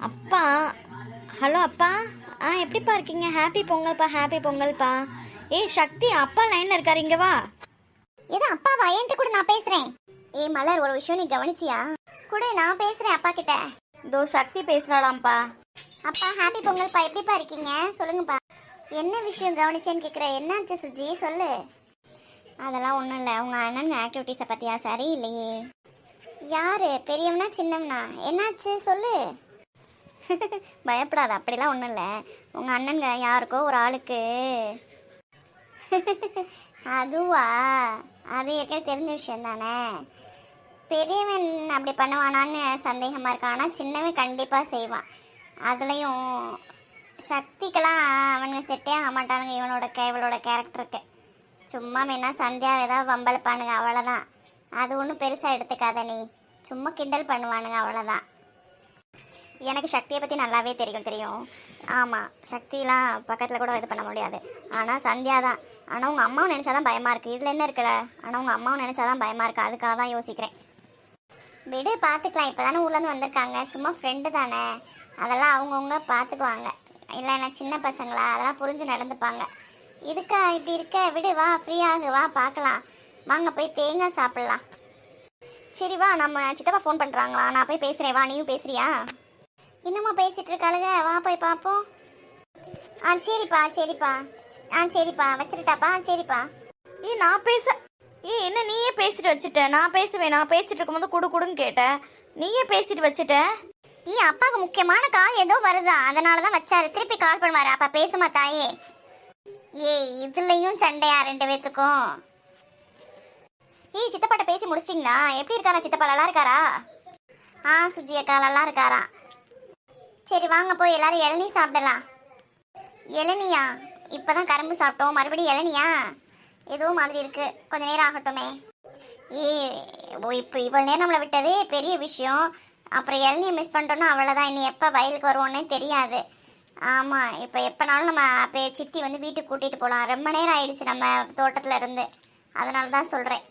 அப்பா, ஹலோ அப்பா. எப்படிப்பா இருக்கீங்க? ஹாப்பி பொங்கல்ப்பா, ஹாப்பி பொங்கல்ப்பா. ஏய் சக்தி, அப்பா லைன்ல இருக்காரு, இங்க வா. ஏதோ அப்பாவா? என்கிட்ட கூட நான் பேசுறேன். மலர், ஒரு விஷயம் நீ கவனிச்சியா? கூட நான் பேசுறேன் அப்பா கிட்ட. இதோ சக்தி பேசுறாளாம்ப்பா. அப்பா ஹாப்பி பொங்கல்ப்பா, எப்படிப்பா இருக்கீங்க சொல்லுங்கப்பா. என்ன விஷயம் கவனிச்சேன்னு கேட்குறேன். என்னாச்சு சுஜி, சொல்லு. அதெல்லாம் ஒன்றும் இல்லை. உங்கள் அண்ணன் ஆக்டிவிட்டீஸை பற்றியா? சரி இல்லையே. யாரு பெரியவனா சின்னவனா? என்னாச்சு சொல்லு. பயப்படாத, அப்படிலாம் ஒன்றும் இல்லை. உங்கள் அண்ணனுங்க யாருக்கோ ஒரு ஆளுக்கு. அதுவா? அது ஏற்கனவே தெரிஞ்ச விஷயம் தானே. பெரியவன் அப்படி பண்ணுவானான்னு சந்தேகமாக இருக்கான். ஆனால் சின்னவன் கண்டிப்பாக செய்வான். அதுலேயும் சக்திக்கெல்லாம் அவனுங்க செட்டே ஆக மாட்டானுங்க இவளோட கேரக்டருக்கு. சும்மா வேணா சந்தியா ஏதாவது வம்பளப்பானுங்க, அவ்வளோதான். அது ஒன்றும் பெருசாக எடுத்துக்காத நீ. சும்மா கிண்டல் பண்ணுவானுங்க, அவ்வளோதான். எனக்கு சக்தியை பற்றி நல்லாவே தெரியும். ஆமாம், சக்திலாம் பக்கத்தில் கூட இது பண்ண முடியாது. ஆனால் சந்தியா தான். ஆனால் உங்கள் அம்மாவை நினச்சாதான் பயமாக இருக்குது. இதில் என்ன இருக்குல்ல? ஆனால் உங்கள் அம்மாவை நினச்சாதான் பயமாக இருக்குது. அதுக்காக தான் யோசிக்கிறேன். விடு, பார்த்துக்கலாம். இப்போ தானே ஊர்லேருந்து வந்திருக்காங்க. சும்மா ஃப்ரெண்டு தானே, அதெல்லாம் அவங்கவுங்க பார்த்துக்குவாங்க. இல்லை என்ன சின்ன பசங்களா, அதெல்லாம் புரிஞ்சு நடந்துப்பாங்க. இதுக்கா இப்படி இருக்க? விடு, வா, ஃப்ரீயாகு, வா பார்க்கலாம். வாங்க போய் தேங்காய் சாப்பிட்லாம். சரி வா, நம்ம சித்தப்பா ஃபோன் பண்ணுறாங்களா? நான் போய் பேசுகிறேன், வா. நீயும் பேசுறியா? இன்னுமா பேசிகிட்டு இருக்காளுங்க, வா போய் பார்ப்போம். சரிப்பா சரிப்பா வச்சுருட்டாப்பா. சரிப்பா. நான் பேச என்ன நீயே பேசிட்டு வச்சுட்ட? நான் பேசுவேன். நான் பேசிட்டு இருக்கும்போது குடுன்னு கேட்டேன், நீயே பேசிட்டு வச்சுட்ட. அப்பாவுக்கு முக்கியமான கால் ஏதோ வருதா, அதனால தான் வச்சாரு. திருப்பி கால் பண்ணுவாரு. அப்பா பேசுமா தாயே. இதுலயும் சண்டையா ரெண்டு பேத்துக்கும்? சித்தப்பாட்ட பேசி முடிச்சிட்டிங்களா? எப்படி இருக்காரா சித்தப்பா? நல்லா இருக்காரா? சுஜி அக்கா நல்லா இருக்காரா? சரி வாங்க போய் எல்லாரும் இளநீ சாப்பிடலாம். இளநியா? இப்போதான் கரும்பு சாப்பிட்டோம், மறுபடியும் இளநியா? ஏதோ மாதிரி இருக்கு, கொஞ்ச நேரம் ஆகட்டுமே. இப்போ இவ்வளோ நேரம் நம்மளை விட்டதே பெரிய விஷயம். அப்புறம் இளநியை மிஸ் பண்ணிட்டோன்னா அவ்வளோதான். இனி எப்போ வயலுக்கு வருவோன்னே தெரியாது. ஆமாம், இப்போ எப்போனாலும் நம்ம அப்போ சித்தி வந்து வீட்டுக்கு கூட்டிகிட்டு போகலாம். ரொம்ப நேரம் ஆயிடுச்சு நம்ம தோட்டத்தில் இருந்து, அதனால தான் சொல்கிறேன்.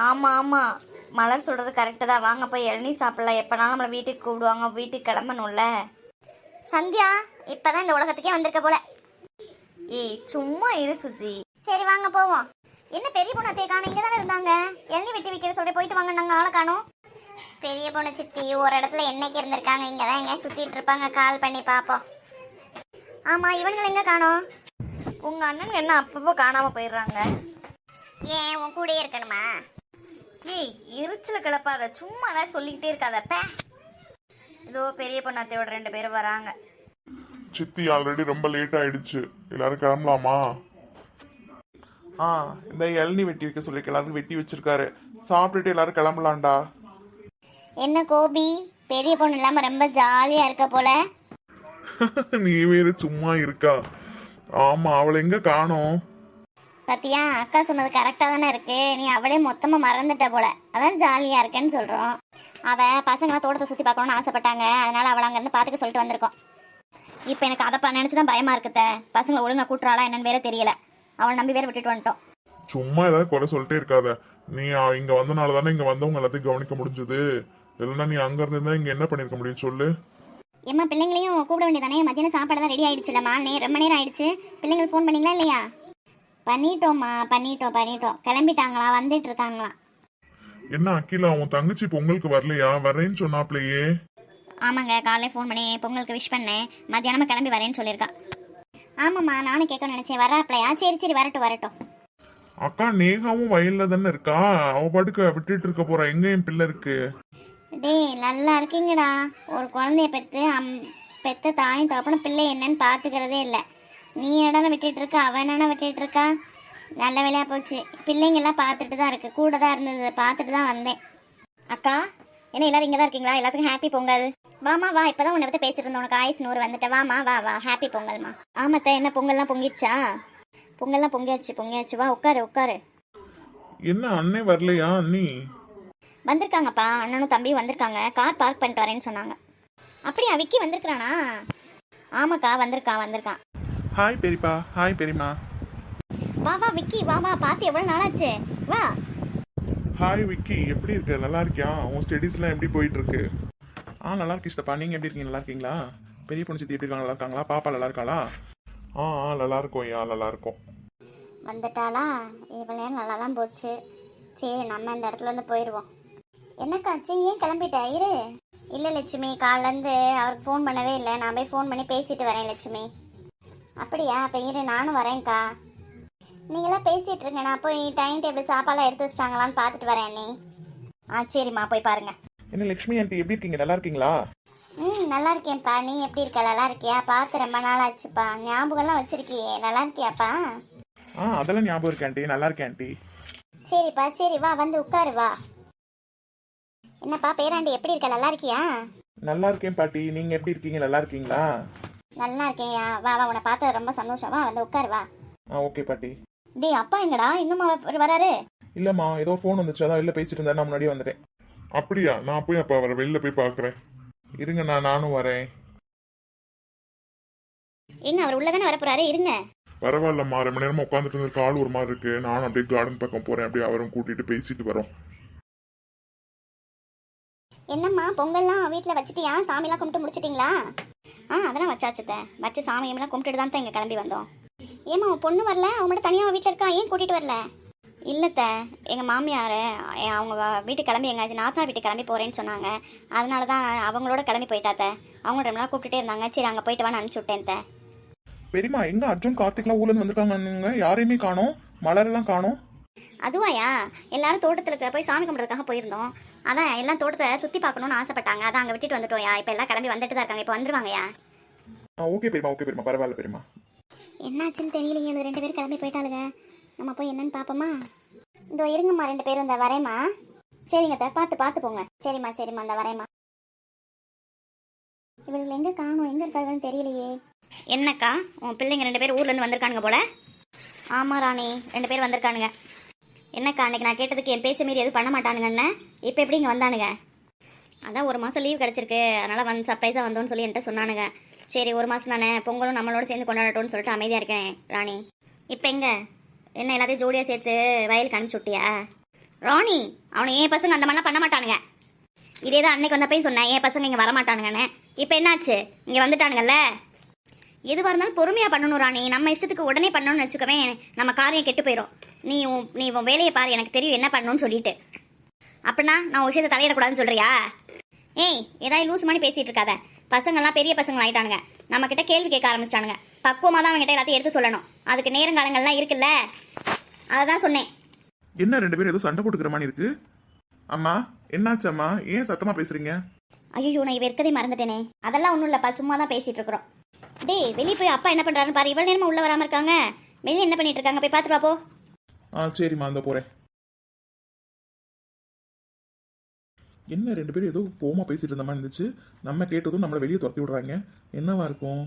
ஆமாம், மலர் சொல்கிறது கரெக்டு தான். வாங்க போய் இளநீ சாப்பிடலாம். எப்போனாலும் நம்மளை வீட்டுக்கு கூப்பிடுவாங்க, வீட்டுக்கு கிளம்பணும்ல. சந்தியா இப்போ தான் இந்த உலகத்துக்கே வந்திருக்க போல. சும்மா இரு சுஜி. சரி வாங்க போவோம். என்ன பெரிய பொண்ணு அத்தையை காணும்? இங்கே தானே இருந்தாங்க. இளநீ வெட்டி வைக்கிற சொல்ல போயிட்டு வாங்க. நாங்கள் ஆளை காணும். பெரிய பொண்ணு சித்தி ஒரு இடத்துல என்னைக்கு இருந்திருக்காங்க, இங்கே தான் எங்கே சுற்றிட்டு இருப்பாங்க. கால் பண்ணி பார்ப்போம். ஆமாம், இவங்களை எங்கே காணோம்? உங்கள் அண்ணன் என்ன அப்பப்போ காணாமல் போயிடுறாங்க. ஏன் உன் கூடயே இருக்கணுமா? எரிச்சல கிளப்பாத, சும்மா தான் சொல்லிக்கிட்டே இருக்காதப்ப. இதோ பெரிய பொண்ணு அத்தையோட 2 பேரும் வராங்க. சித்தி ஆல்ரெடி ரொம்ப லேட் ஆயிடுச்சு, எல்லாரும் கிளம்பலாமா? இந்த இளநீ வெட்டி வைக்க சொல்லி எல்லாரும் வெட்டி வச்சிருக்காரு. சாப்பிட்டுட்டு எல்லாரும் கிளம்பலாம்டா. என்ன கோபி, பெரிய பொண்ணு இல்லாம ரொம்ப ஜாலியா இருக்க போல. நீ வேறு சும்மா இருக்கா? ஆமா, அவளை எங்க காணோம்? பத்தியா, அக்கா சொன்னது கரெக்டா தானே இருக்கு. நீ அவளே மொத்தமா மறந்துட்ட போல, அதான் ஜாலியா இருக்கேன்னு சொல்றோம். அவ பசங்களாம் தோட்டத்தை சுத்தி பார்க்கணும்னு ஆசைப்பட்டாங்க, அதனால அவளை அங்க இருந்து பாத்துக்க சொல்லிட்டு வந்திருக்கோம். இப்ப எனக்கு அதை நினைச்சுதான் பயமா இருக்குத. பசங்களை ஒழுங்கா கூட்டுறாளா என்னன்னு வேற தெரியல. அவளை நம்பி வேற விட்டுட்டு வந்துட்டோம். சும்மா ஏதாவது குறை சொல்லிட்டே இருக்காத. நீ இங்க வந்தனால தானே இங்க வந்தவங்க எல்லாத்தையும் கவனிக்க முடிஞ்சது. இல்லைன்னா நீ அங்க இருந்தா இங்க என்ன பண்ணிருக்க முடியும் சொல்லு. ஏம்மா, பிள்ளைங்களையும் கூப்பிட வேண்டியதானே? மத்தியானம் சாப்பாடு தான் ரெடி ஆயிடுச்சுலம்மா. ரொம்ப நேரம் ஆயிடுச்சு. பிள்ளைங்களுக்கு ஃபோன் பண்ணீங்களா இல்லையா? பண்ணிட்டோம்மா, பண்ணிட்டோம். கிளம்பிட்டாங்களா? வந்துட்டு இருக்காங்களா? என்ன அகிலா, உன் தங்கச்சி பொங்கலுக்கு வரலையா? வரேன்னு சொன்னாப்லையே. ஆமாங்க, காலையில் ஃபோன் பண்ணி பொங்கலுக்கு விஷ் பண்ணேன். மத்தியானமா கிளம்பி வரேன்னு சொல்லியிருக்கா. ஆமாம்மா, நானும் கேட்க நினைச்சேன். வராப்லையா? சரி வரட்டும். அக்கா நேகாவும் வயல்ல தானே இருக்கா, அவ பாட்டுக்கு விட்டுட்டு இருக்க போறா. எங்க என் பிள்ளை இருக்கு? டேய், நல்லா இருக்கீங்கடா. ஒரு குழந்தைய பெத்த தாயும் தகப்பனும் பிள்ளை என்னன்னு பாத்துக்கிறதே இல்லை. நீ என்னடா விட்டுட்டு இருக்க, அவன் என்னடா விட்டுட்டு இருக்கா. நல்ல வேலையா போச்சு. பிள்ளைங்கெல்லாம் பார்த்துட்டு தான் இருக்கு, கூட தான் இருந்தது, பார்த்துட்டு தான் வந்தேன். அக்கா, என்ன எல்லாரும் இங்கே தான் இருக்கீங்களா? எல்லாத்துக்கும் ஹாப்பி பொங்கல். வாமா வா, இப்பதான் உன்னை பத்தி பேசிட்டு இருந்தோம். உனக்கு ஆயுசு 100 வந்துட்டேன். வாமா வா, ஹாப்பி பொங்கல்மா. ஆமாத்த, என்ன பொங்கல்லாம் பொங்கிடுச்சா? பொங்கல்லாம் பொங்கியாச்சு. வா உட்காரு. என்ன அண்ணே வரலையா? அண்ணி வந்திருக்காங்கப்பா, அண்ணனும் தம்பியும் வந்திருக்காங்க. கார் பார்க் பண்ணிட்டு வரேன்னு சொன்னாங்க. அப்படியா? விக்கி வந்திருக்கானா? ஆமாக்கா, வந்திருக்கான். ஹாய் பெரியப்பா, ஹாய் பெரியம்மா. வா விக்கி, வா பார்த்து எவ்வளவு நாளாச்சு, வா. ஹாய் விக்கி, எப்படி இருக்க? நல்லா இருக்கியா? உன் ஸ்டடீஸ்லாம் எப்படி போயிட்டு இருக்கு? நல்லா இருக்கு சித்தப்பா. நீங்க எப்படி இருக்கீங்க? நல்லா இருக்கீங்களா? பெரிய பொண்ணு சித்தி எப்படி இருக்காங்க? நல்லா இருக்காங்களா? பாப்பா நல்லா இருக்காளா? நல்லா இருக்கும் ஐயா, நல்லா இருக்கும். வந்துட்டாளா? இவ்வளோ நேரம் நல்லா தான் போச்சு. சரி நம்ம இந்த இடத்துல இருந்து போயிடுவோம். என்னக்காச்சு, ஏன் கிளம்பிட்ட? இரு. இல்லை லட்சுமி, காலிலேருந்து அவருக்கு ஃபோன் பண்ணவே இல்லை. நான் போய் ஃபோன் பண்ணி பேசிட்டு வரேன் லட்சுமி. அப்படியா? அப்போ இரு, நானும் வரேன்க்கா. நீங்களாம் பேசிகிட்டு இருங்க, நான் போய் டைம் டேபிள் சாப்பாடெலாம் எடுத்து வச்சிட்டாங்களான்னு பார்த்துட்டு வரேன். நீ சரிம்மா, போய் பாருங்க. என்ன லட்சுமி ஆண்டி எப்படி இருக்கீங்க? நல்லா இருக்கீங்களா? நல்லா இருக்கேன்ப்பா. நீ எப்படி இருக்க? நல்லா இருக்கியா? பார்த்து ரொம்ப நாள் ஆச்சுப்பா. ஞாபகம்லாம் வச்சிருக்கியே. நல்லா இருக்கியாப்பா? அதெல்லாம் ஞாபகம் இருக்கு ஆண்டி. நல்லா இருக்கேன் ஆண்டி. சரிப்பா, சரி வா, வந்து உட்காரு வா. என்னப்பா பேராண்டி, எப்படி இருக்க? நல்லா இருக்கியா? நல்லா இருக்கேன் பாட்டி. நீங்க எப்படி இருக்கீங்க? நல்லா இருக்கீங்களா? நல்லா இருக்கேன்யா. வா வா, உன்னை பார்த்தது ரொம்ப சந்தோஷம். வா, வந்து உட்காரு வா. ஓகே பாட்டி. டேய், அப்பா எங்கடா? இன்னும் வராரு? இல்லம்மா, ஏதோ ஃபோன் வந்துச்சு, அதான் வெளில பேசிட்டு இருந்தா, நான் முன்னாடியே வந்துட்டேன். அப்படியா? நான் போய் அப்ப அவரை வெளில போய் பாக்குறேன். இருங்க, நானும் வரேன். எங்க அவர் உள்ளதானே வரப்போறாரு? இருங்க. பரவாயில்லம்மா, 2 மணி நேரமா உட்காந்துட்டு இருந்த கால் ஒரு மாதிரி இருக்கு. நானும் அப்படியே கார்டன் பக்கம் போறேன். அப்படியே அவரும் கூட்டிட்டு பேசிட்டு வரோம். என்னம்மா, பொங்கல்லாம் வீட்டில் வச்சுட்டியா? சாமிலாம் கும்பிட்டு முடிச்சிட்டிங்களா? அதெல்லாம் வச்சாச்சுத்த. வச்சு சாமியெல்லாம் கும்பிட்டுட்டு தான் இங்கே கிளம்பி வந்தோம். ஏம்மா, உன் பொண்ணு வரல? அவன் மட்டும் தனியாக வீட்டில் இருக்கா, ஏன் கூட்டிகிட்டு வரல? இல்லைத்த, எங்கள் மாமியார் அவங்க வீட்டுக்கு கிளம்பி எங்கள் நாத்தனார் வீட்டுக்கு கிளம்பி போகிறேன்னு சொன்னாங்க. அதனால தான் அவங்களோட கிளம்பி போயிட்டாத்த. அவங்க 2 நாள் கூப்பிட்டுட்டே இருந்தாங்க. சரி, அங்கே போயிட்டு வான்னு அனுப்பிச்சி விட்டேன். பெரியம்மா, எங்க அர்ஜுன் கார்த்திக்லாம் ஊர்லேருந்து வந்திருக்காங்க? யாரையுமே காணோம். மலரெல்லாம் காணோம். அதுவாயா? எல்லாரும் தோட்டத்தில் போய் சாமி கும்பிட்றதுக்காக போயிருந்தோம். அதான் எல்லாம் தோட்டத்தை சுற்றி பார்க்கணுன்னு ஆசைப்பட்டாங்க. அதான் அங்கே விட்டுட்டு வந்துட்டோம்யா. இப்போ எல்லாம் கிளம்பி வந்துட்டு தான் இருக்காங்க. இப்போ வந்துருவாங்கயா. ஓகே பெரியம்மா, ஓகே பெரியம்மா, பரவாயில்ல பெரியம்மா. என்னாச்சுன்னு தெரியலையே. 2 பேரும் கிளம்பி போயிட்டாளுங்க. நம்ம போய் என்னன்னு பார்ப்போமா? இதோ இருங்கம்மா, 2 பேரும் இந்த வரேம்மா. சரிங்க பார்த்து போங்க. சரிம்மா இந்த வரேம்மா. இவளுக்கு எங்கே காணும்? எங்கே இருக்காங்கன்னு தெரியலையே. என்னக்கா, உன் பிள்ளைங்க 2 பேர் ஊர்லேருந்து வந்திருக்கானுங்க போல? ஆமாம் ராணி, 2 பேர் வந்திருக்கானுங்க. என்னக்கா, அன்னைக்கு நான் கேட்டதுக்கு என் பேச்சை மீறி எதுவும் பண்ண மாட்டானுங்கன்னு இப்போ எப்படி இங்கே வந்தானுங்க? அதான் 1 மாதம் லீவ் கிடச்சிருக்கு, அதனால் வந்து சர்ப்ரைஸாக வந்தோன்னு சொல்லி என்கிட்ட சொன்னானுங்க. சரி, 1 மாதம் தானே, பொங்கலும் நம்மளோட சேர்ந்து கொண்டாடட்டும்னு சொல்லிட்டு அமைதியாக இருக்கேன் ராணி. இப்போ எங்கே என்ன எல்லாத்தையும் ஜோடியாக சேர்த்து வயலுக்கு அனுப்பிச்சி விட்டியா? ராணி, அவனை என் பசங்க அந்த மாதிரிலாம் பண்ண மாட்டானுங்க. இதே தான் அன்னைக்கு வந்தப்பையும் சொன்னேன், என் பசங்க இங்கே வரமாட்டானுங்கன்னு. இப்போ என்னாச்சு? இங்கே வந்துட்டானுங்கல்ல. எதுவாக இருந்தாலும் பொறுமையாக பண்ணணும் ராணி. நம்ம இஷ்டத்துக்கு உடனே பண்ணணும்னு வச்சுக்கவே நம்ம காரியம் கெட்டு போயிடும். நீ உன் வேலையை பாரு, எனக்கு தெரியும் என்ன பண்ணணும்னு சொல்லிட்டு. அப்படின்னா நான் ஒரு விஷயத்தை தலையிடக்கூடாதுன்னு சொல்கிறியா? ஏய், ஏதாவது லூஸ் மாதிரி பேசிகிட்டு இருக்காத. பசங்கள்லாம் பெரிய பசங்க ஆகிட்டானுங்க. நம்மக்கிட்ட கேள்வி கேட்க ஆரம்பிச்சிட்டானுங்க. பக்குவமாக தான் அவங்ககிட்ட எல்லாத்தையும் எடுத்து சொல்லணும். அதுக்கு நேரங்காலங்கள்லாம் இருக்குல்ல, அதை தான் சொன்னேன். என்ன 2 பேரும் ஏதோ சண்டை போட்டுக்கிற மாதிரி இருக்கு? அம்மா, என்னாச்சு அம்மா? ஏன் சத்தமாக பேசுறீங்க? ஐயோ, நான் இவ இருக்கதே மறந்துட்டேனே. அதெல்லாம் ஒன்றும் இல்லைப்பா, சும்மா தான் பேசிகிட்டு இருக்கிறோம். டேய், வெளியே போய் அப்பா என்ன பண்ணுறாருன்னு பாரு. இவ்வளோ நேரமாக உள்ளே வராமல் இருக்காங்க. வெளியே என்ன பண்ணிட்டு இருக்காங்க, போய் பார்த்துட்டு வா போ. சரிம்மா, அந்த போகிறேன். என்ன 2 பேரும் ஏதோ கோமா பேசிட்டு இருந்த மாதிரி இருந்துச்சு. நம்ம கேட்டதும் நம்மளை வெளியே துரத்தி விடுறாங்க. என்னவா இருக்கும்?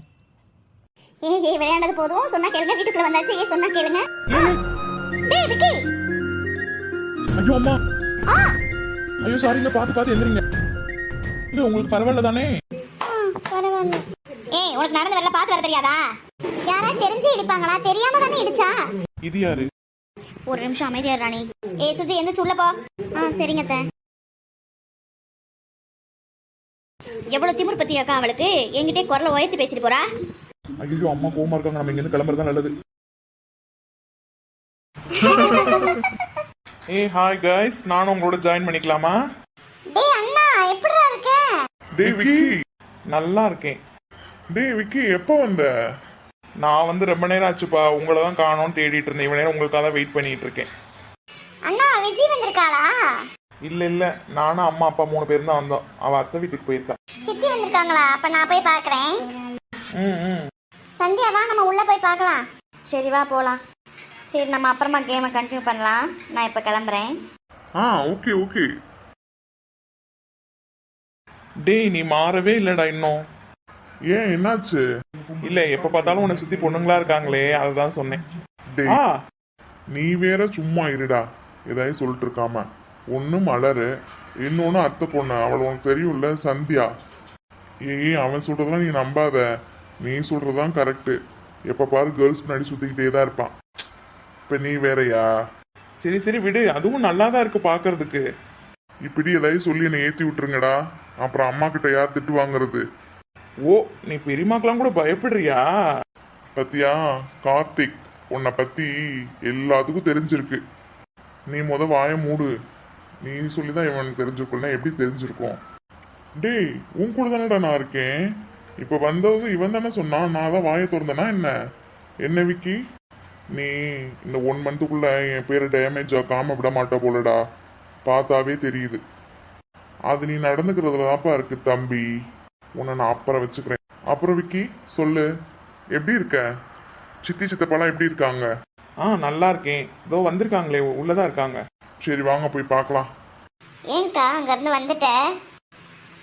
ஏய், விளையாண்டது போதும். சொன்னா கேளுங்க. வீட்டுக்குள்ள வந்தாச்சு. சொன்னா கேளுங்க. டேய் விக்கி. ஐயோ அம்மா. ஐயோ சாரிங்க, பார்த்து எந்திரிங்க. இல்ல, உங்களுக்கு பரவாயில்ல தானே? பரவாயில்ல. ஏய், உனக்கு நடந்து வரல, பார்த்து வர தெரியாதா? யாரா தெரிஞ்சு இடிப்பாங்களா? தெரியாம தானே இடிச்சா? இது யாரு? ஒரு நிமிஷம் அமைதியா ராணி. ஏய் சுஜி, எந்திரிச்சு உள்ள போ. சரிங்க அத்தை. எவ்வளவு திமிரு பத்தியாக்கா அவளுக்கு. என்கிட்டே குரலை உயர்த்தி பேசிட்டு போறா. ஐயோ, அம்மா கோவமா இருக்காங்க. நம்ம இங்கிருந்து கிளம்புறதா நல்லது. ஏய், ஹாய் கைஸ், நானும் உங்களோட ஜாயின் பண்ணிக்கலாமா? டேய் அண்ணா, எப்படிடா இருக்க? டேய் விக்கி. நல்லா இருக்கேன். டேய் விக்கி, எப்போ வந்த? நான் வந்து ரொம்ப நேரம் ஆச்சுப்பா. உங்களை தான் காணோன்னு தேடிட்டு இருந்தேன். இவ்வளவு நேரம் உங்களுக்காக தான் வெயிட் பண்ணிட்டு இருக்கேன். அண்ணா, விஜய் வந்திருக்காளா? இல்ல, நானும் அம்மா அப்பா 3 பேரும் தான் வந்தோம். அவ அத்தை வீட்டுக்கு போயிருக்கா. சித்தி வந்திருக்காங்களா? அப்ப நான் போய் பார்க்கறேன். சந்தியா, வா நம்ம உள்ள போய் பார்க்கலாம். சரி வா போலாம். சரி, நம்ம அப்புறமா கேமை கண்டினியூ பண்ணலாம். நான் இப்ப கிளம்புறேன். ஓகே. டேய், நீ மாறவே இல்லடா இன்னும். ஏன், என்னாச்சு? இல்ல, எப்ப பார்த்தாலும் உன்னை சுத்தி பொண்ணுங்களா இருக்காங்களே, அதுதான் சொன்னேன். டேய், நீ வேற சும்மா இருடா. ஏதாவது சொல்லிட்டு இருக்காம. ஒன்னு மலரு, இன்னொன்னு அத்தை பொண்ணு. அவள் உனக்கு தெரியும்ல, சந்தியா. ஏய், அவன் சொல்றதெல்லாம் நீ நம்பாத. நீ சொல்றதுதான் கரெக்டு. எப்ப பாரு கேர்ள்ஸ் முன்னாடி சுத்திக்கிட்டே தான் இருப்பான். இப்ப நீ வேறயா? சரி விடு, அதுவும் நல்லா தான் இருக்கு பாக்குறதுக்கு. இப்படி ஏதாவது சொல்லி என்னை ஏத்தி விட்டுருங்கடா. அப்புறம் அம்மா கிட்ட யார் திட்டு வாங்குறது? ஓ, நீ பெரியம்மாக்கெல்லாம் கூட பயப்படுறியா? பத்தியா கார்த்திக், உன்னை பத்தி எல்லாத்துக்கும் தெரிஞ்சிருக்கு. நீ வாயை மூடு. நீ சொல்லிதான் இவனுக்கு தெரிஞ்சிருக்கும்னா எப்படி தெரிஞ்சிருக்கும்? டேய், உன் கூட தானடா நான் இருக்கேன். இப்ப வந்தது இவன் தானே சொன்னான், நான் தான் வாயை திறந்தேனா என்ன? என்ன விக்கி, நீ இந்த 1 மந்த்துக்குள்ள என் பேரை டேமேஜ் ஆக்காம விட மாட்ட போலடா, பார்த்தாவே தெரியுது. அது நீ நடந்துக்கிறதுலதான்ப்பா இருக்கு தம்பி. உன்னை நான் அப்புறம் வச்சுக்கிறேன். அப்புறம் விக்கி சொல்லு, எப்படி இருக்க? சித்தி சித்தப்பாலாம் எப்படி இருக்காங்க? நல்லா இருக்கேன். இதோ வந்திருக்காங்களே, உள்ளதான் இருக்காங்க. சரி வாங்க போய் பார்க்கலாம். ஏன்க்கா அங்கேருந்து வந்துட்ட?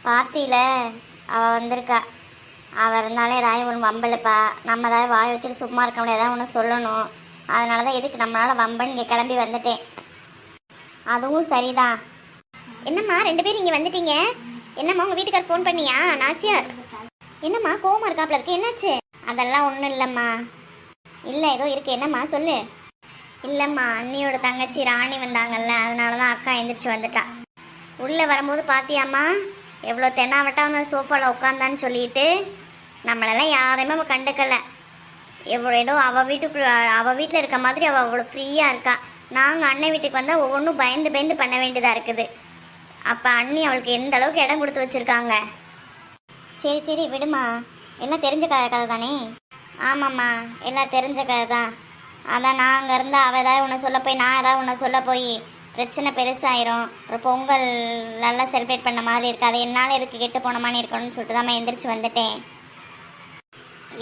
பார்த்தியில அவள் வந்திருக்கா. அவள் இருந்தாலும் ஏதாவது ஒன்று வம்பலுப்பா. நம்ம ஏதாவது வாய் வச்சுட்டு சும்மா இருக்க முடியாது, ஏதாவது ஒன்று சொல்லணும். அதனால தான் எதுக்கு நம்மளால் வம்பன்னு இங்கே கிளம்பி வந்துட்டேன். அதுவும் சரிதான். என்னம்மா 2 பேரும் இங்கே வந்துட்டீங்க? என்னம்மா உங்கள் வீட்டுக்கார் ஃபோன் பண்ணியா? நாச்சியார் என்னம்மா கோவமா இருக்காப்புல இருக்கு, என்னாச்சு? அதெல்லாம் ஒன்றும் இல்லைம்மா. இல்லை ஏதோ இருக்கு, என்னம்மா சொல்லு. இல்லைம்மா, அண்ணியோட தங்கச்சி ராணி வந்தாங்கல்ல, அதனால தான் அக்கா எந்திரிச்சு வந்துட்டா. உள்ளே வரும்போது பார்த்தியாம்மா எவ்வளோ தென்னாவட்டா அந்த சோஃபாவில் உட்காந்தான்னு சொல்லிட்டு நம்மளெல்லாம் யாரையுமே அவள் கண்டுக்கலை. எவ்வளோ அவள் வீட்டில் இருக்க மாதிரி அவள் அவ்வளோ ஃப்ரீயாக இருக்கா. நாங்கள் அண்ணன் வீட்டுக்கு வந்தால் ஒவ்வொன்றும் பயந்து பயந்து பண்ண வேண்டியதாக இருக்குது. அப்போ அண்ணி அவளுக்கு எந்த அளவுக்கு இடம் கொடுத்து வச்சுருக்காங்க. சரி சரி விடுமா, எல்லாம் தெரிஞ்ச கதை தானே? ஆமாம்மா, எல்லாம் தெரிஞ்ச கதை தான். அதான் நான் அங்கே இருந்தால் அவள் ஏதாவது ஒன்று சொல்ல போய் நான் ஏதாவது ஒன்று சொல்ல போய் பிரச்சனை பெருசாயிரும். அப்புறம் பொங்கல் நல்லா செலிப்ரேட் பண்ண மாதிரி இருக்காது. என்னால் எதுக்கு கெட்டு போன மாதிரி இருக்கணும்னு சொல்லிட்டு தான் எந்திரிச்சு வந்துட்டேன்.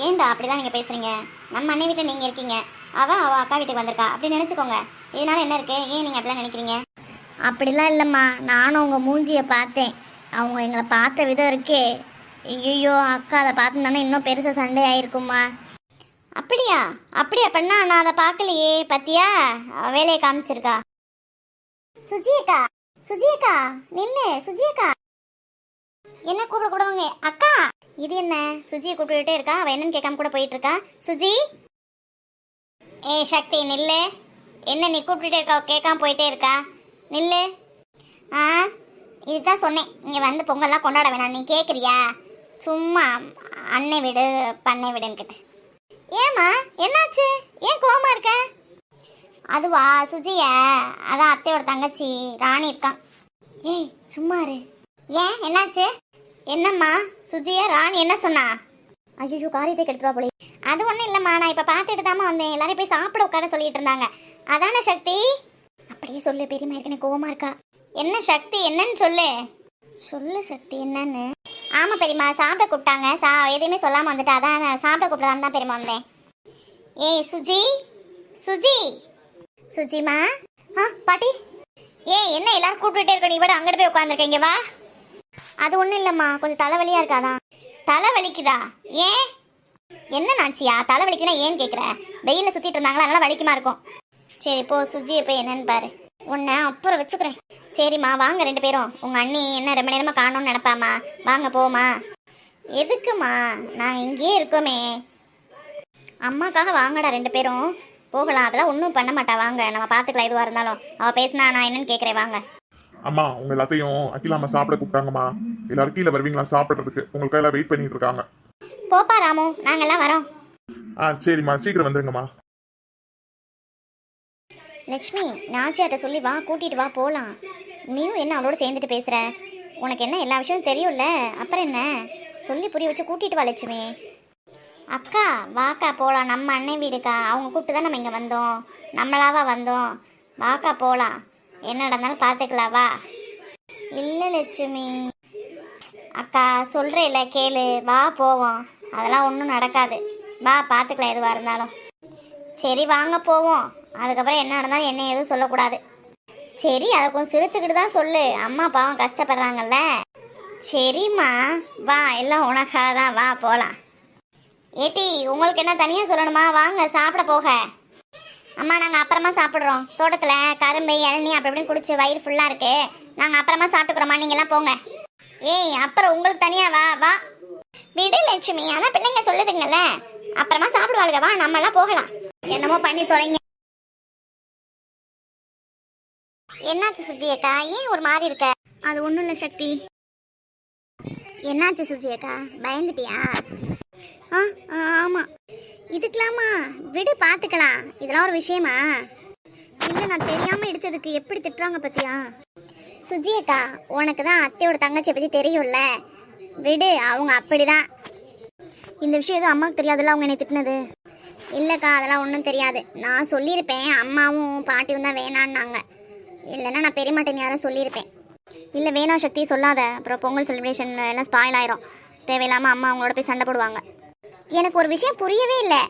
ஏன்டா அப்படிலாம் நீங்கள் பேசுகிறீங்க? நம்ம அண்ணன் வீட்டில் நீங்கள் இருக்கீங்க, அவள் அக்கா வீட்டுக்கு வந்திருக்கா, அப்படி நினச்சிக்கோங்க. இதனால என்ன இருக்குது? ஏன் நீங்கள் அப்படிலாம் நினைக்கிறீங்க? அப்படிலாம் இல்லைம்மா, நானும் உங்கள் மூஞ்சியை பார்த்தேன். அவங்க எங்களை பார்த்த விதம் இருக்கே, ஐயோ அக்கா அதை பார்த்துருந்தானே இன்னும் பெருசாக சண்டை ஆகிருக்குமா. அப்படியா? அப்படியா பண்ணா? நான் அதை பார்க்கலையே. பத்தியா வேலையை காமிச்சிருக்கா. சுஜியக்கா, சுஜியக்கா நில்லு. சுஜியக்கா என்ன கூப்பிடக்கூடவங்க? அக்கா இது என்ன? சுஜியை கூப்பிட்டுட்டே இருக்கா, அவள் என்னன்னு கேட்காம கூட போயிட்டு இருக்கா. சுஜி, சக்தி நில்லு. என்ன நீ கூப்பிட்டுட்டே இருக்கா, கேட்காம போயிட்டே இருக்கா? நில்லு. இதுதான் சொன்னேன், இங்கே வந்து பொங்கல்லாம் கொண்டாட வேணாம். நீ கேட்குறியா? சும்மா அன்னை வீடு பண்ணை வீடுன்னு கேட்டேன். ஏம்மா என்னாச்சு? ஏன் கோவமா இருக்க? அதுவா சுஜிய, அதான் அத்தையோட தங்கச்சி ராணி இருக்கான். ஏய் சும்மா இரு. ஏன் என்னாச்சு? என்னம்மா சுஜிய ராணி என்ன சொன்னா? ஐயோ காரியத்தை கெடுத்துருவா போல. அது ஒன்றும் இல்லைம்மா, நான் இப்போ பார்த்துட்டு தாம்மா வந்தேன். எல்லாரும் போய் சாப்பிட உட்கார சொல்லிட்டு இருந்தாங்க. அதானே சக்தி? அப்படியே சொல்லு, பெரியம்மா இருக்கனே கோவமா இருக்கா. என்ன சக்தி, என்னன்னு சொல்லு. சொல்லு சக்தி என்னன்னு. ஆமாம் பெரியம்மா, சாப்பிட கூப்பிட்டாங்க. எதையுமே சொல்லாமல் வந்துட்டு அதான் சாப்பிட கூப்பிடலான்னு தான் பெரியம்மா வந்தேன். ஏய் சுஜி, சுஜி, சுஜிமா. பாட்டி. ஏய் என்ன எல்லாரும் கூப்பிட்டுட்டே இருக்க, நீ விட அங்கிட்டு போய் உட்காந்துருக்கீங்க வா. அது ஒன்றும் இல்லைம்மா, கொஞ்சம் தலைவலியாக இருக்காதான். தலை வலிக்குதா? ஏன் என்ன நாச்சியா? தலை வலிக்குதுன்னா ஏன்னு கேட்குற? வெயிலில் சுற்றிட்டு இருந்தாங்களா, அதனால வலிக்குமா இருக்கும். சரி போ சுஜியை போய் என்னன்னு பாரு. உன்னை அப்புறம் வச்சுக்கிறேன். சரிம்மா வாங்க 2 பேரும். உங்கள் அண்ணி என்ன ரொம்ப நேரமாக காணணும்னு நினைப்பாம்மா. வாங்க போமா. எதுக்குமா? நாங்கள் இங்கேயே இருக்கோமே. அம்மாக்காக வாங்கடா 2 பேரும் போகலாம். அதெல்லாம் ஒன்றும் பண்ண மாட்டா, வாங்க நம்ம பார்த்துக்கலாம். எதுவாக இருந்தாலும் அவள் பேசினா நான் என்னன்னு கேட்குறேன். வாங்க. அம்மா உங்க எல்லாத்தையும் அகிலாம சாப்பிட கூப்பிட்டாங்கம்மா. எல்லாரும் கீழே வருவீங்களா சாப்பிட்றதுக்கு? உங்களுக்கு எல்லாம் வெயிட் பண்ணிட்டு இருக்காங்க. போப்பா ராமு, நாங்கெல்லாம் வரோம். சரிம்மா சீக்கிரம் வந்துருங்கம்மா. லட்சுமி நாச்சியாட்ட சொல்லி வா, கூட்டிட்டு வா போகலாம். நீயும் என்ன அவளோட சேர்ந்துட்டு பேசுகிற? உனக்கு என்ன எல்லா விஷயமும் தெரியும்ல, அப்புறம் என்ன சொல்லி புரிய வச்சு கூட்டிட்டு வா லட்சுமி. அக்கா வாக்கா போகலாம், நம்ம அண்ணன் வீடுக்கா. அவங்க கூப்பிட்டு தான் நம்ம இங்கே வந்தோம், நம்மளாவா வந்தோம். வாக்கா போகலாம், என்ன நடந்தாலும் பார்த்துக்கலாம் வா. இல்லை லட்சுமி அக்கா சொல்கிறேல்ல கேளு, வா போவோம். அதெல்லாம் ஒன்றும் நடக்காது, வா பார்த்துக்கலாம் எதுவாக இருந்தாலும். சரி வாங்க போவோம். அதுக்கப்புறம் என்ன நடந்தாலும் என்ன எதுவும் சொல்லக்கூடாது. சரி அதை கொஞ்சம் சிரிச்சுக்கிட்டு தான் சொல்லு, அம்மா பாவம் கஷ்டப்படுறாங்கல்ல. சரிம்மா வா, எல்லாம் உனக்காக தான், வா போகலாம். ஏட்டி உங்களுக்கு என்ன தனியாக சொல்லணுமா? வாங்க சாப்பிட போக. அம்மா நாங்கள் அப்புறமா சாப்பிட்றோம். தோட்டத்தில் கரும்பு இளநீ அப்படி இப்படின்னு குடிச்சு வயிறு ஃபுல்லாக இருக்கு. நாங்கள் அப்புறமா சாப்பிட்டுக்கிறோம்மா, நீங்கள்லாம் போங்க. ஏய் அப்புறம் உங்களுக்கு தனியாக வா வா. விடு லட்சுமி, அதான் பிள்ளைங்க சொல்லுதுங்கல்ல, அப்புறமா சாப்பிடுவாளுங்க, வா நம்மளாம் போகலாம். என்னமோ பண்ணி தொலைங்க. என்னாச்சு சுஜி அக்கா, ஏன் ஒரு மாதிரி இருக்க? அது ஒன்றும் இல்லை சக்தி, என்னாச்சு சுஜி அக்கா, பயந்துட்டியா? ஆ ஆமாம். இதுக்கலாமா விடு, பார்த்துக்கலாம். இதெல்லாம் ஒரு விஷயமா? இல்லை, நான் தெரியாமல் இடிச்சதுக்கு எப்படி திட்டுறாங்க பத்தியா? சுஜி அக்கா, உனக்கு தான் அத்தையோட தங்கச்சியை பற்றி தெரியும்ல, விடு, அவங்க அப்படிதான். இந்த விஷயம் எதுவும் அம்மாவுக்கு தெரியாதுல்ல அவங்க என்னை திட்டினது? இல்லைக்கா, அதெல்லாம் ஒன்றும் தெரியாது. நான் சொல்லியிருப்பேன், அம்மாவும் பாட்டியும் தான் வேணான்னாங்க. இல்லைன்னா நான் பெரியமாட்டேன்னு யாரும் சொல்லியிருப்பேன். இல்லை வேணாம் சக்தி, சொல்லாத. அப்புறம் பொங்கல் செலிப்ரேஷன் எல்லாம் ஸ்பாயில் ஆயிரும். தேவையில்லாமல் அம்மா அவங்களோட போய் சண்டை போடுவாங்க. எனக்கு ஒரு விஷயம் புரியவே இல்லை,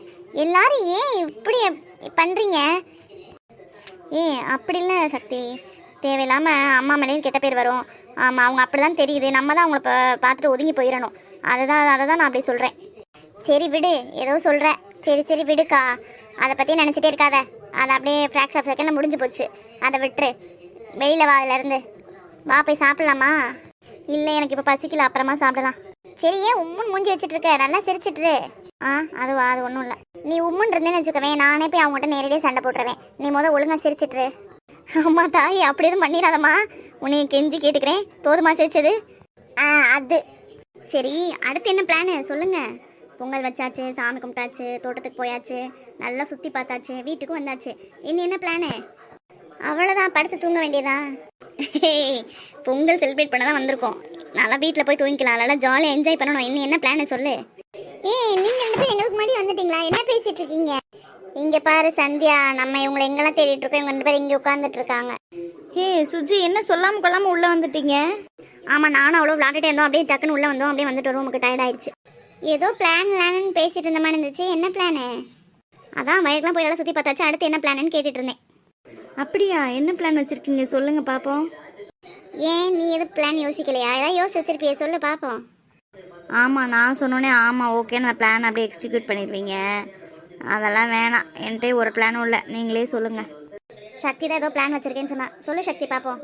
எல்லாரும் ஏன் இப்படி பண்ணுறீங்க? அப்படி இல்லை சக்தி, தேவையில்லாமல் அம்மா மேலேயும் கெட்ட பேர் வரும். ஆமாம், அவங்க அப்படி தான் தெரியுது, நம்ம தான் அவங்கள பார்த்துட்டு ஒதுங்கி போயிடணும். அதை தான் நான் அப்படி சொல்கிறேன். சரி விடு, ஏதோ சொல்கிறேன். சரி விடுக்கா, அதை பற்றி நினச்சிட்டே இருக்காத. அதை அப்படியே ஃப்ராக்ஸ் ஆஃப் செகண்டில் முடிஞ்சு போச்சு, அதை விட்டுரு. வெளியில் வா, அதிலேருந்து வா, போய் சாப்பிட்லாமா? இல்லை, எனக்கு இப்போ பசிக்கல, அப்புறமா சாப்பிடலாம். சரி, ஏன் உம்முன்னு மூஞ்சி வச்சுட்டு இருக்க? நல்லா சிரிச்சிட்ரு. அதுவா, அது ஒன்றும் இல்லை. நீ உம்முன்னு இருந்தேன்னு வச்சுக்கவேன், நானே போய் அவங்ககிட்ட நேரடியாக சண்டை போட்டுருவேன். நீ ஒழுங்காக சிரிச்சிட்ரு. அம்மா தாய், அப்படி எதுவும் பண்ணிடாதம்மா, உன்னை கெஞ்சி கேட்டுக்கிறேன். போதுமா சிரிச்சது? அது சரி, அடுத்து என்ன பிளானு சொல்லுங்கள். பொங்கல் வச்சாச்சு, சாமி கும்பிட்டாச்சு, தோட்டத்துக்கு போயாச்சு, நல்லா சுற்றி பார்த்தாச்சு, வீட்டுக்கும் வந்தாச்சு. இனி என்ன பிளானு? அவ்வளோதான், படித்து தூங்க வேண்டியதா? பொங்கல் செலிப்ரேட் பண்ண தான் வந்திருக்கோம், நல்லா வீட்டில் போய் தூங்கிக்கலாம், நல்லா ஜாலியாக என்ஜாய் பண்ணணும். இன்னும் என்ன பிளானு சொல்லு. நீங்கள் ரெண்டு பேரும் எங்களுக்கு முன்னாடி வந்துட்டீங்களா? என்ன பேசிகிட்டு இருக்கீங்க? இங்கே பாரு சந்தியா, நம்ம இவங்களை எங்கெல்லாம் தேடிட்டு இருக்கோம், இவங்க ரெண்டு பேரும் இங்கே உட்காந்துட்டு இருக்காங்க. சுஜி, என்ன சொல்லாமல் கொள்ளாமல் உள்ளே வந்துட்டீங்க? ஆமாம், நானும் அவ்வளோ விளாண்டுட்டே இருந்தோம், அப்படியே டக்குன்னு உள்ளே வந்தோம், அப்படியே வந்துட்டு ரூமுக்கு டயர்ட் ஆயிடுச்சு. ஏதோ பிளான் பேசிட்டு இருந்த மாதிரி இருந்துச்சு. என்ன பிளானு? அதான் வயலுக்குலாம் போய் எல்லாம் சுற்றி பார்த்தாச்சு, அடுத்து என்ன பிளான்னு கேட்டுட்டு இருந்தேன். அப்படியா, என்ன பிளான் வச்சுருக்கீங்க சொல்லுங்கள் பார்ப்போம். ஏன் நீ எதுவும் பிளான் யோசிக்கலையா? ஏதாவது யோசிச்சு வச்சிருப்பிய, சொல்லு பார்ப்போம். ஆமாம், நான் சொன்னோன்னே ஆமாம் ஓகேன்னு அந்த பிளான் அப்படியே எக்ஸிக்யூட் பண்ணிடுவீங்க. அதெல்லாம் வேணாம், என்கிட்ட ஒரு பிளானும் இல்லை, நீங்களே சொல்லுங்கள். சக்தி தான் ஏதோ பிளான் வச்சிருக்கேன்னு சொன்னா, சொல்லு சக்தி பார்ப்போம்.